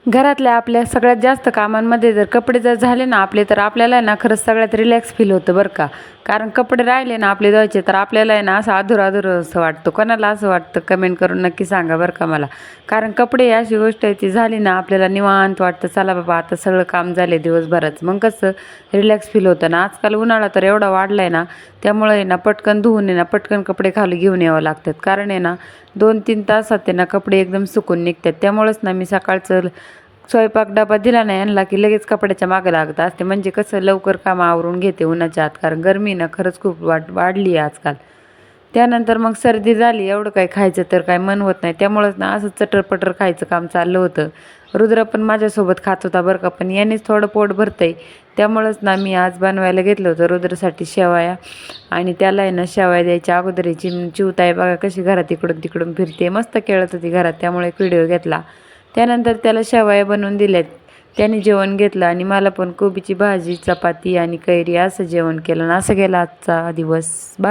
घरातल्या आपल्या सगळ्यात जास्त कामांमध्ये जर कपडे जर झाले ना आपले, तर आपल्याला आहे ना खरंच सगळ्यात रिलॅक्स फील होतं बरं का. कारण कपडे राहिले ना आपले धुवायचे, तर आपल्याला आहे ना असं अधुरं असं वाटतं. कोणाला असं वाटतं कमेंट करून नक्की सांगा बरं का मला. कारण कपडे अशी गोष्ट आहे ती झाली ना आपल्याला निवांत वाटतं, चला बाबा आता सगळं काम झाले दिवसभराचं. मग कसं रिलॅक्स फील होतं ना. आजकाल उन्हाळा तर एवढा वाढला आहे ना, त्यामुळे आहे ना पटकन धुवून आहे ना पटकन कपडे खाली घेऊन यावं लागतात. कारण आहे ना 2-3 तासात आहे ना कपडे एकदम सुकून निघतात. त्यामुळेच ना मी सकाळचं स्वयंपाक डबा दिला नाही यांना की लगेच कपड्याच्या मागे लागत असते. म्हणजे कसं लवकर काम आवरून घेते उन्हाच्या आत. कारण गरमी ना खरंच खूप वाढली आहे आजकाल. त्यानंतर मग सर्दी झाली, एवढं काही खायचं तर काय मन होत नाही. त्यामुळंच ना असं चटरपटर खायचं काम चाललं होतं. रुद्र पण माझ्यासोबत खात होता बरं का, पण यानेच थोडं पोट भरतंय. त्यामुळंच ना मी आज बनवायला घेतलं होतं रुद्रसाठी शेवया. आणि त्याला आहे ना शेवया द्यायच्या अगोदर चिवताई बघा कशी घरात इकडून तिकडून फिरते, मस्त खेळत होती घरात, त्यामुळे एक व्हिडिओ घेतला. त्यानंतर त्याला शेवया बनवून दिल्यात. त्याने जेवण घेतलं आणि मला पण कोबीची भाजी, चपाती आणि कैरी असं जेवण केलं. आणि असं गेला आजचा दिवस. बाय.